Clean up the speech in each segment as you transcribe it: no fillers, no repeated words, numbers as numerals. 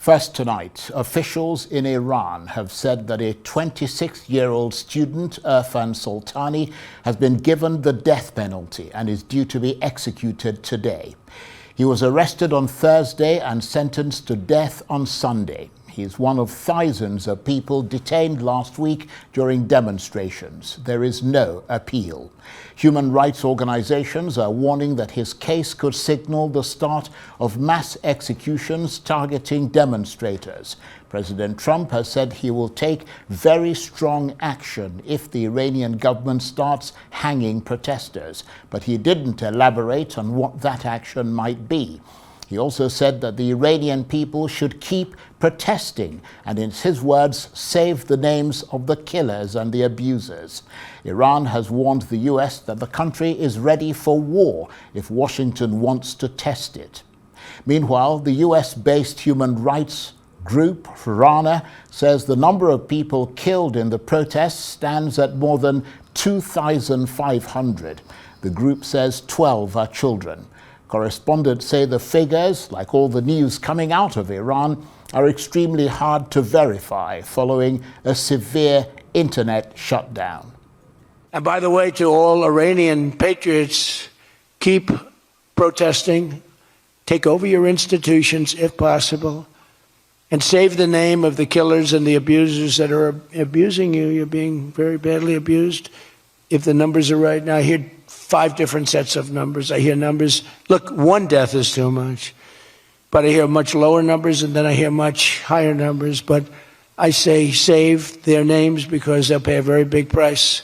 First tonight, officials in Iran have said that a 26-year-old student, Irfan Soltani, has been given the death penalty and is due to be executed today. He was arrested on Thursday and sentenced to death on Sunday. He is one of thousands of people detained last week during demonstrations. There is no appeal. Human rights organizations are warning that his case could signal the start of mass executions targeting demonstrators. President Trump has said he will take very strong action if the Iranian government starts hanging protesters, but he didn't elaborate on what that action might be. He also said that the Iranian people should keep protesting and, in his words, save the names of the killers and the abusers. Iran has warned the US that the country is ready for war if Washington wants to test it. Meanwhile, the US-based human rights group RANA says the number of people killed in the protests stands at more than 2,500. The group says 12 are children. Correspondents say the figures, like all the news coming out of Iran, are extremely hard to verify following a severe internet shutdown. And by the way, to all Iranian patriots, keep protesting, take over your institutions if possible, and save the name of the killers and the abusers that are abusing you. You're being very badly abused. If the numbers are right now, I hear 5 different sets of numbers. I hear numbers, look, 1 death is too much. But I hear much lower numbers, and then I hear much higher numbers. But I say save their names because they'll pay a very big price.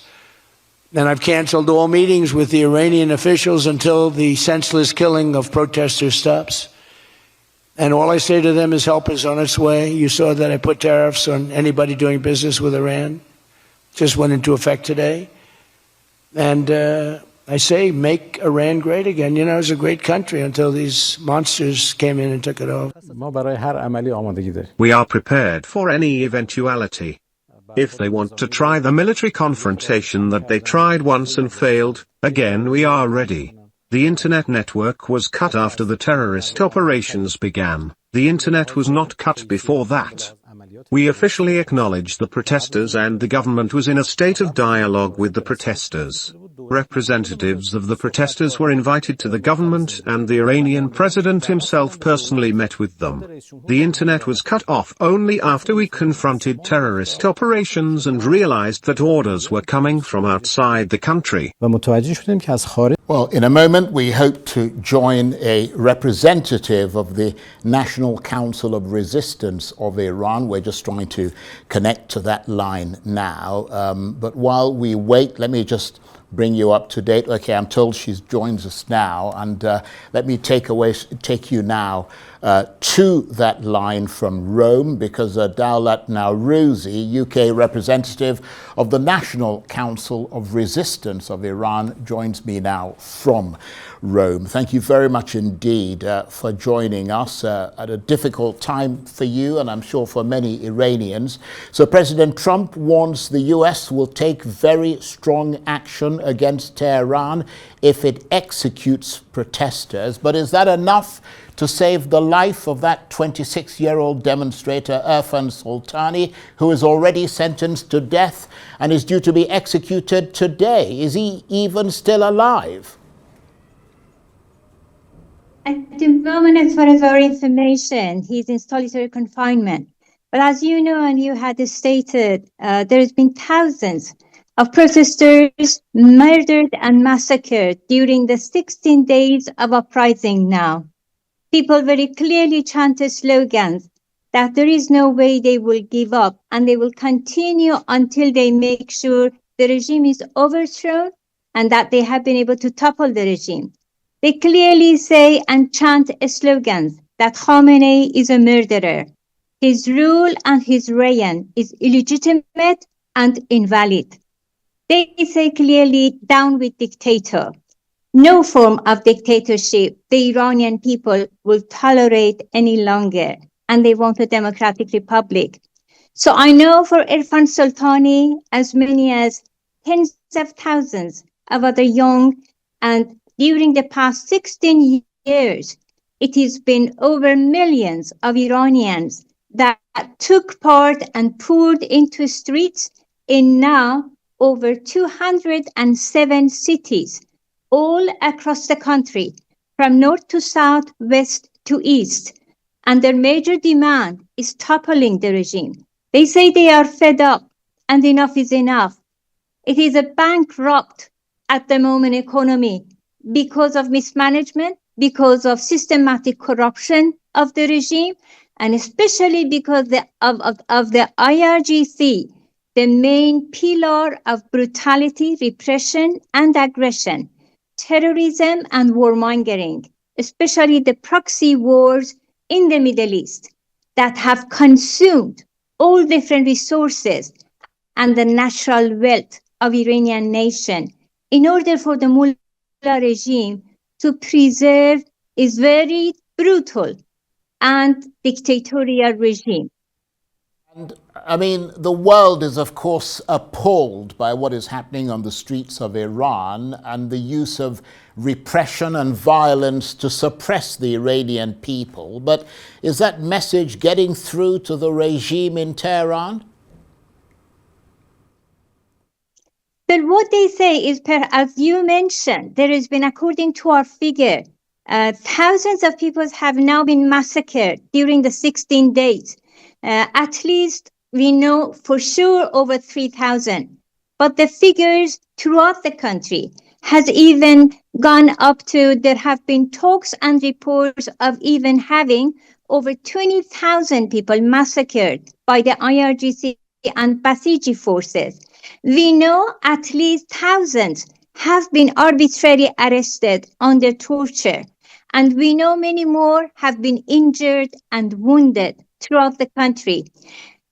And I've canceled all meetings with the Iranian officials until the senseless killing of protesters stops. And all I say to them is help is on its way. You saw that I put tariffs on anybody doing business with Iran. Just went into effect today. And I say make Iran great again. You know, it was a great country until these monsters came in and took it over. We are prepared for any eventuality. If they want to try the military confrontation that they tried once and failed, again we are ready. The internet network was cut after the terrorist operations began. The internet was not cut before that. We officially acknowledge the protesters, and the government was in a state of dialogue with the protesters. Representatives of the protesters were invited to the government, and the Iranian president himself personally met with them. The internet was cut off only after we confronted terrorist operations and realized that orders were coming from outside the country. Well, in a moment, we hope to join a representative of the National Council of Resistance of Iran. We're just trying to connect to that line now. But while we wait, let me just bring you up to date. Okay, I'm told she joins us now, and let me take you now to that line from Rome, because Daulat Nowrouzi, UK representative of the National Council of Resistance of Iran, joins me now from Rome. Thank you very much indeed for joining us at a difficult time for you, and I'm sure for many Iranians. So President Trump warns the US will take very strong action against Tehran if it executes protesters. But is that enough to save the life of that 26-year-old demonstrator, Irfan Soltani, who is already sentenced to death and is due to be executed today? Is he even still alive? At the moment, as far as our information, he's in solitary confinement. But as you know, and you had stated, there has been thousands of protesters murdered and massacred during the 16 days of uprising now. People very clearly chanted slogans that there is no way they will give up, and they will continue until they make sure the regime is overthrown and that they have been able to topple the regime. They clearly say and chant slogans that Khamenei is a murderer. His rule and his reign is illegitimate and invalid. They say clearly, down with dictator. No form of dictatorship the Iranian people will tolerate any longer, and they want a democratic republic. So I know for Irfan Soltani, as many as tens of thousands of other young, and during the past 16 years, it has been over millions of Iranians that took part and poured into streets in now over 207 cities all across the country, from north to south, west to east. And their major demand is toppling the regime. They say they are fed up and enough is enough. It is a bankrupt at the moment economy because of mismanagement, because of systematic corruption of the regime, and especially because of the IRGC, the main pillar of brutality, repression, and aggression, terrorism, and warmongering, especially the proxy wars in the Middle East that have consumed all different resources and the natural wealth of Iranian nation in order for the mullah regime to preserve its very brutal and dictatorial regime. And I mean, the world is, of course, appalled by what is happening on the streets of Iran and the use of repression and violence to suppress the Iranian people. But is that message getting through to the regime in Tehran? But what they say is, as you mentioned, there has been, according to our figure, thousands of people have now been massacred during the 16 days. At least we know for sure over 3,000. But the figures throughout the country has even gone up to, there have been talks and reports of even having over 20,000 people massacred by the IRGC and Basiji forces. We know at least thousands have been arbitrarily arrested under torture, and we know many more have been injured and wounded throughout the country.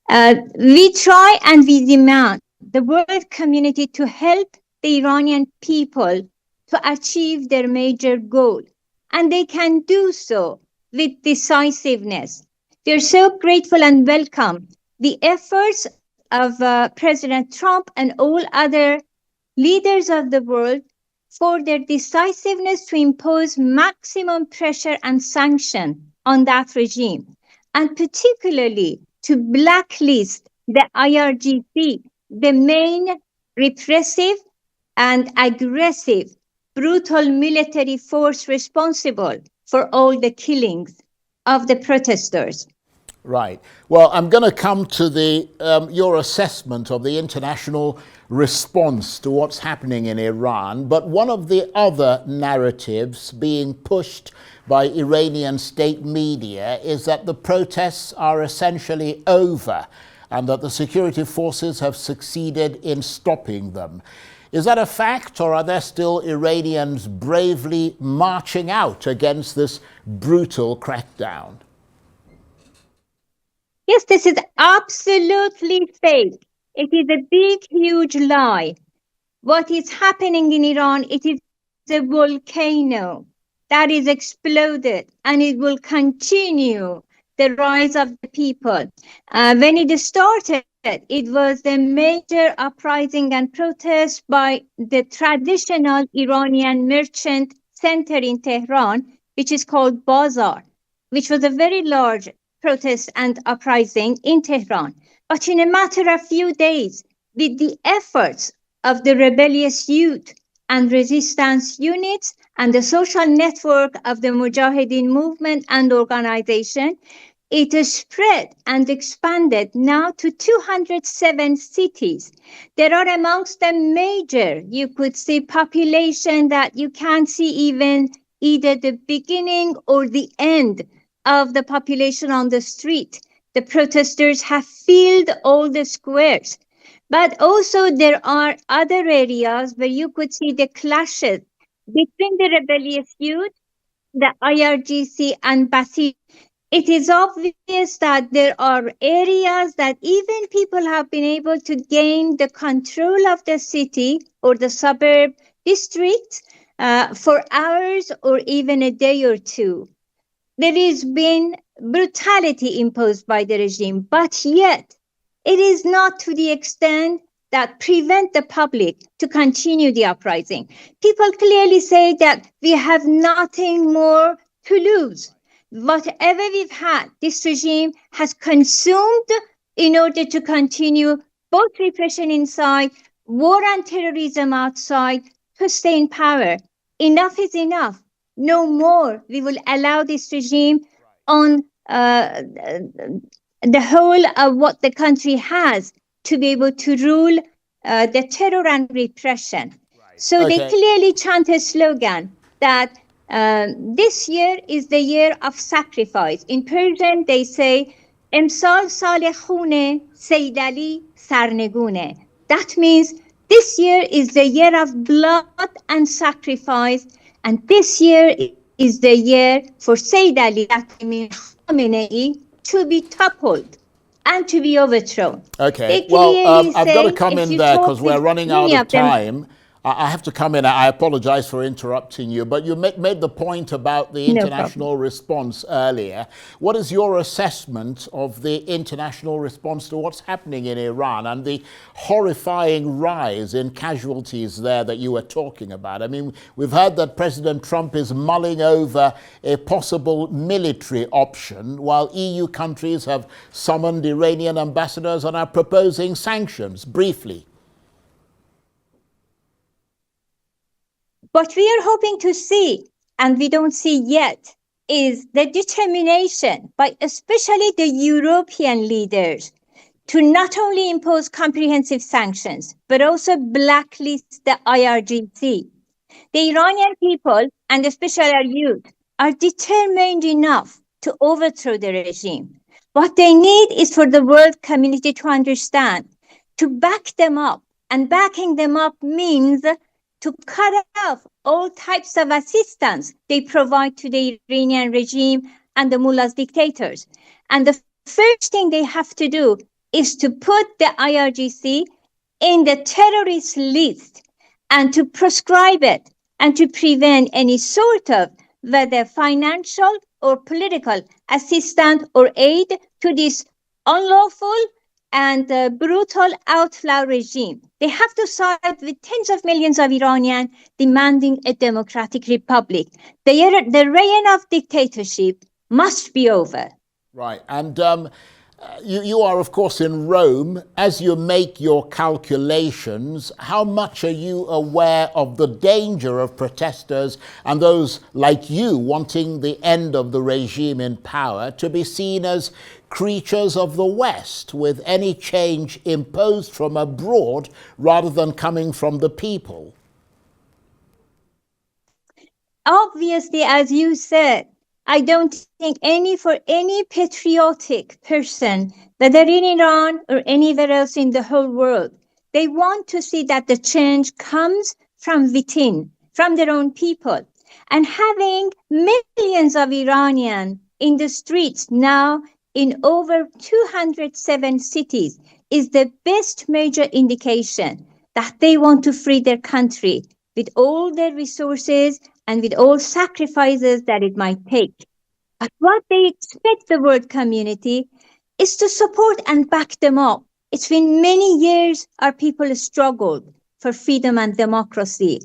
We try and we demand the world community to help the Iranian people to achieve their major goal, and they can do so with decisiveness. We are so grateful and welcome the efforts of President Trump and all other leaders of the world for their decisiveness to impose maximum pressure and sanction on that regime, and particularly to blacklist the IRGC, the main repressive and aggressive, brutal military force responsible for all the killings of the protesters. Right. Well, I'm going to come to the your assessment of the international response to what's happening in Iran. But one of the other narratives being pushed by Iranian state media is that the protests are essentially over and that the security forces have succeeded in stopping them. Is that a fact, or are there still Iranians bravely marching out against this brutal crackdown? Yes, this is absolutely fake. It is a big, huge lie. What is happening in Iran, it is a volcano that is exploded, and it will continue the rise of the people. When it started, it was the major uprising and protest by the traditional Iranian merchant center in Tehran, which is called Bazar, which was a very large protest and uprising in Tehran. But in a matter of few days, with the efforts of the rebellious youth and resistance units and the social network of the Mujahideen movement and organization, it is spread and expanded now to 207 cities. There are amongst them major, you could see population that you can't see even either the beginning or the end of the population on the street. The protesters have filled all the squares. But also there are other areas where you could see the clashes between the rebellious youth, the IRGC, and Basij. It is obvious that there are areas that even people have been able to gain the control of the city or the suburb districts for hours or even a day or two. There has been brutality imposed by the regime, but yet it is not to the extent that prevent the public to continue the uprising. People clearly say that we have nothing more to lose. Whatever we've had, this regime has consumed in order to continue both repression inside, war and terrorism outside, to stay in power. Enough is enough. No more we will allow this regime on the whole of what the country has to be able to rule the terror and repression. So they clearly chant a slogan that this year is the year of sacrifice. In Persian, they say, Emsal sal khune, Sayyid Ali sarnegune. That means this year is the year of blood and sacrifice, and this year is the year for Sayyid Ali, that means Khamenei, to be toppled and to be overthrown. Okay, well, I've got to come in there because we're running out of time. I have to come in. I apologize for interrupting you, but you made the point about the international response earlier. What is your assessment of the international response to what's happening in Iran and the horrifying rise in casualties there that you were talking about? I mean, we've heard that President Trump is mulling over a possible military option, while EU countries have summoned Iranian ambassadors and are proposing sanctions. Briefly. What we are hoping to see, and we don't see yet, is the determination by especially the European leaders to not only impose comprehensive sanctions, but also blacklist the IRGC. The Iranian people, and especially our youth, are determined enough to overthrow the regime. What they need is for the world community to understand, to back them up. And backing them up means to cut off all types of assistance they provide to the Iranian regime and the mullahs dictators. And the first thing they have to do is to put the IRGC in the terrorist list and to proscribe it and to prevent any sort of whether financial or political assistance or aid to this unlawful and brutal outlaw regime. They have to side with tens of millions of Iranians demanding a democratic republic. The reign of dictatorship must be over. Right. And you are, of course, in Rome. As you make your calculations, how much are you aware of the danger of protesters and those like you wanting the end of the regime in power to be seen as creatures of the West, with any change imposed from abroad rather than coming from the people? Obviously, as you said, I don't think for any patriotic person, whether in Iran or anywhere else in the whole world, they want to see that the change comes from within, from their own people. And having millions of Iranians in the streets now in over 207 cities is the best major indication that they want to free their country with all their resources and with all sacrifices that it might take. But what they expect the world community is to support and back them up. It's been many years our people struggled for freedom and democracy.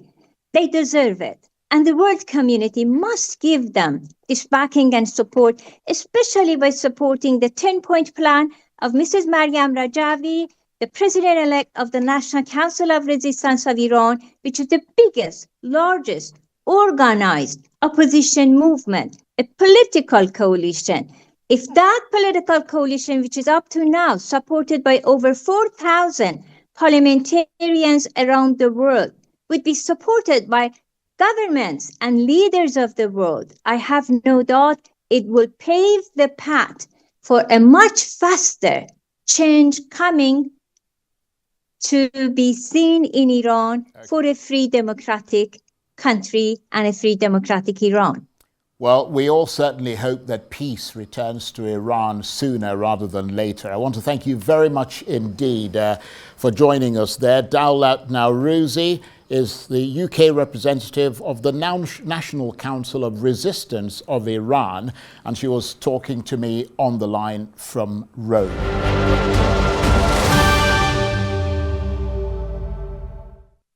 They deserve it. And the world community must give them this backing and support, especially by supporting the 10-point plan of Mrs. Maryam Rajavi, the president-elect of the National Council of Resistance of Iran, which is the biggest, largest, organized opposition movement, a political coalition. If that political coalition, which is up to now supported by over 4,000 parliamentarians around the world, would be supported by governments and leaders of the world, I have no doubt it will pave the path for a much faster change coming to be seen in Iran for a free democratic country and a free democratic Iran. Well, we all certainly hope that peace returns to Iran sooner rather than later. I want to thank you very much indeed for joining us there. Daulat Nowrouzi is the UK representative of the National Council of Resistance of Iran, and she was talking to me on the line from Rome.